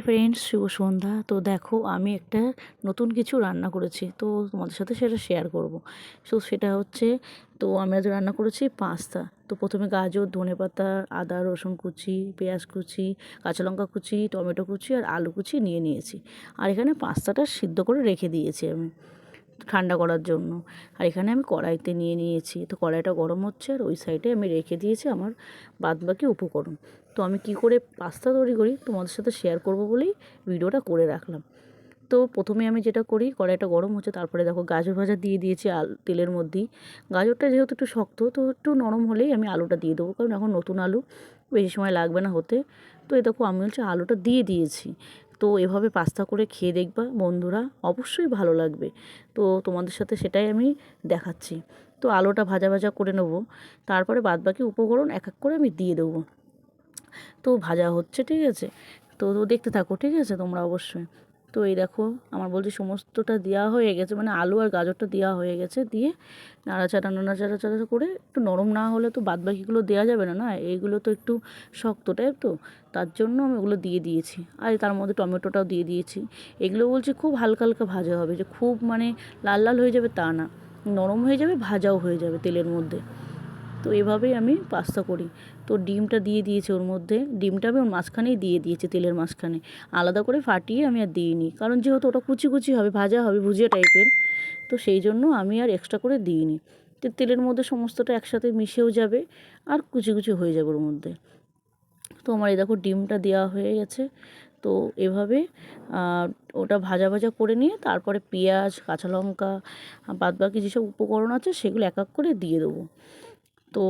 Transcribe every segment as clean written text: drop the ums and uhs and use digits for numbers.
Friends, শুভ সন্ধ্যা। তো দেখো, আমি একটা নতুন কিছু রান্না করেছি, তো তোমাদের সাথে সেটা শেয়ার করব। সেটা হচ্ছে, তো আমি আজ রান্না করেছি পাস্তা। তো প্রথমে গাজর, ধনেপাতা, আদা রসুন কুচি, পেঁয়াজ কুচি, কাঁচা লঙ্কা কুচি, টমেটো কুচি আর আলু কুচি নিয়ে নিয়েছি। আর এখানে পাস্তাটা সিদ্ধ করে রেখে দিয়েছি আমি ঠান্ডা করার জন্য। আর এখানে আমি কড়াইতে নিয়ে নিয়েছি, তো কড়াইটা গরম হচ্ছে আর ওই সাইডে আমি রেখে দিয়েছি আমার বাদবাকি উপকরণ। তো আমি কি করে পাস্তা তৈরি করি তোমাদের সাথে শেয়ার করব বলেই ভিডিওটা করে রাখলাম। তো প্রথমে আমি যেটা করি, কড়াইটা গরম হচ্ছে, তারপরে দেখো গাজর ভাজা দিয়ে দিয়েছি তেলের মধ্যেই। গাজরটা যেহেতু একটু শক্ত, তো একটু নরম হলেই আমি আলুটা দিয়ে দেবো, কারণ এখন নতুন আলু, বেশি সময় লাগবে না হতে। তো এই দেখো, আমি আলুটা দিয়ে দিয়েছি। তো এভাবে পাস্তা করে খেয়ে দেখবা বন্ধুরা, অবশ্যই ভালো লাগবে। তো তোমাদের সাথে সেটাই আমি দেখাচ্ছি। তো আলুটা ভাজা ভাজা করে নেবো, তারপরে বাদবাকি উপকরণ এক এক করে আমি দিয়ে দেবো। তো ভাজা হচ্ছে, ঠিক আছে। তো দেখতে থাকো, ঠিক আছে তোমরা অবশ্যই। তো এই দেখো, আমার বলছি সমস্তটা দেওয়া হয়ে গেছে, মানে আলু আর গাজরটা দেওয়া হয়ে গেছে। দিয়ে নাড়াচাড়া করে, একটু নরম না হলে তো বাদবাকিগুলো দেওয়া যাবে না, না এইগুলো তো একটু শক্ত টাইপ, তো তার জন্য আমি ওগুলো দিয়ে দিয়েছি। আর তার মধ্যে টমেটোটাও দিয়ে দিয়েছি। এগুলো বলছি খুব হালকা হালকা ভাজা হবে, যে খুব মানে লাল লাল হয়ে যাবে তা না, নরম হয়ে যাবে, ভাজাও হয়ে যাবে তেলের মধ্যে। তো এভাবেই আমি পাস্তা করি। তো ডিমটা দিয়ে দিয়েছি ওর মধ্যে, ডিমটা আমি ওর মাঝখানেই দিয়ে দিয়েছি, তেলের মাঝখানে। আলাদা করে ফাটিয়ে আমি আর দিইনি, কারণ যেহেতু ওটা কুচি কুচি হবে, ভাজা হবে, ভুজিয়া টাইপের, তো সেই জন্য আমি আর এক্সট্রা করে দিইনি। তো তেলের মধ্যে সমস্তটা একসাথে মিশেও যাবে আর কুচি কুচি হয়ে যাবে ওর মধ্যে। তো আমার এই দেখো ডিমটা দেওয়া হয়ে গেছে। তো এভাবে ওটা ভাজা ভাজা করে নিয়ে তারপরে পেঁয়াজ, কাঁচা লঙ্কা, বাদবাকি যেসব উপকরণ আছে সেগুলো এক এক করে দিয়ে দেবো। তো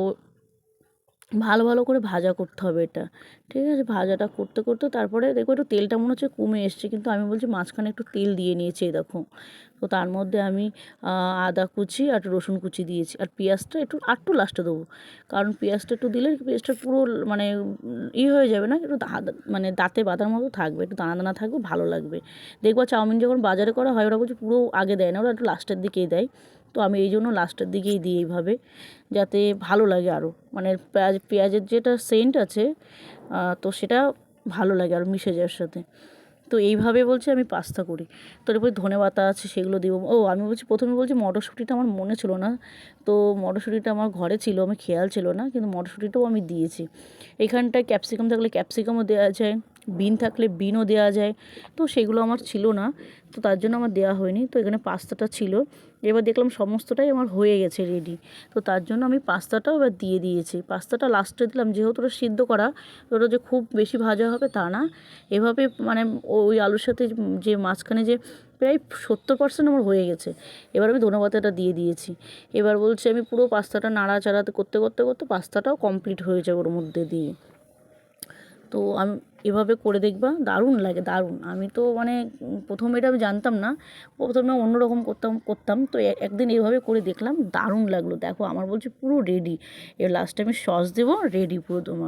ভালো ভালো করে ভাজা করতে হবে এটা, ঠিক আছে। ভাজাটা করতে করতে তারপরে দেখো একটু তেলটা মনে হচ্ছে কমে এসছে, কিন্তু আমি বলছি মাঝখানে একটু তেল দিয়ে নিয়েছি, এই দেখো। তো তার মধ্যে আমি আদা কুচি আর রসুন কুচি দিয়েছি, আর পেঁয়াজটা একটু লাস্টে দেবো, কারণ পেঁয়াজটা একটু দিলে পেঁয়াজটা পুরো মানে হয়ে যাবে না, একটু মানে দাঁতে বাঁধার মতো থাকবে, একটু দানা দানা থাকবে, ভালো লাগবে। দেখবা চাউমিন যখন বাজারে করা হয়, ওরা বলছে পুরো আগে দেয় না, ওরা একটু লাস্টের দিকেই দেয়। তো আমি এই জন্য লাস্টের দিকেই দিই এইভাবে, যাতে ভালো লাগে আরও, মানে পেঁয়াজের যেটা সেন্ট আছে, তো সেটা ভালো লাগে আর মিশে যাওয়ার সাথে। তো এইভাবে বলছি আমি পাস্তা করি। তো এরপরে ধনেপাতা আছে, সেগুলো দিব। ও আমি প্রথমে বলছি মটরশুঁটিটা আমার মনে ছিল না, তো মটরশুঁটিটা আমার ঘরে ছিল, আমি খেয়াল ছিল না, কিন্তু মটরশুঁটিটাও আমি দিয়েছি। এখানটায় ক্যাপসিকাম থাকলে ক্যাপসিকামও দেওয়া যায়, বিন থাকলে বিনও দেওয়া যায়, তো সেগুলো আমার ছিল না, তো তার জন্য আমার দেওয়া হয়নি। তো এখানে পাস্তাটা ছিল, এবার দেখলাম সমস্তটাই আমার হয়ে গেছে রেডি। তো তার জন্য আমি পাস্তাটাও এবার দিয়ে দিয়েছি। পাস্তাটা লাস্টে দিলাম, যেহেতু ওটা সিদ্ধ করা, ওটা যে খুব বেশি ভাজা হবে তা না। এভাবে মানে ওই আলুর সাথে যে মাঝখানে যে প্রায় 70% আমার হয়ে গেছে। এবার আমি ধনেপাতাটা দিয়ে দিয়েছি। এবার বলছি আমি পুরো পাস্তাটা নাড়াচাড়াতে করতে করতে করতে পাস্তাটাও কমপ্লিট হয়ে যাবে ওর মধ্যে দিয়ে। তো আমি এভাবে করে দেখবা, দারুণ লাগে, দারুণ। আমি তো মানে প্রথমে এটা আমি জানতাম না, প্রথমে অন্যরকম করতাম। তো একদিন এইভাবে করে দেখলাম, দারুণ লাগলো। দেখো আমার বলছি পুরো রেডি। এবার লাস্টে আমি সস দেবো, রেডি পুরো তোমার।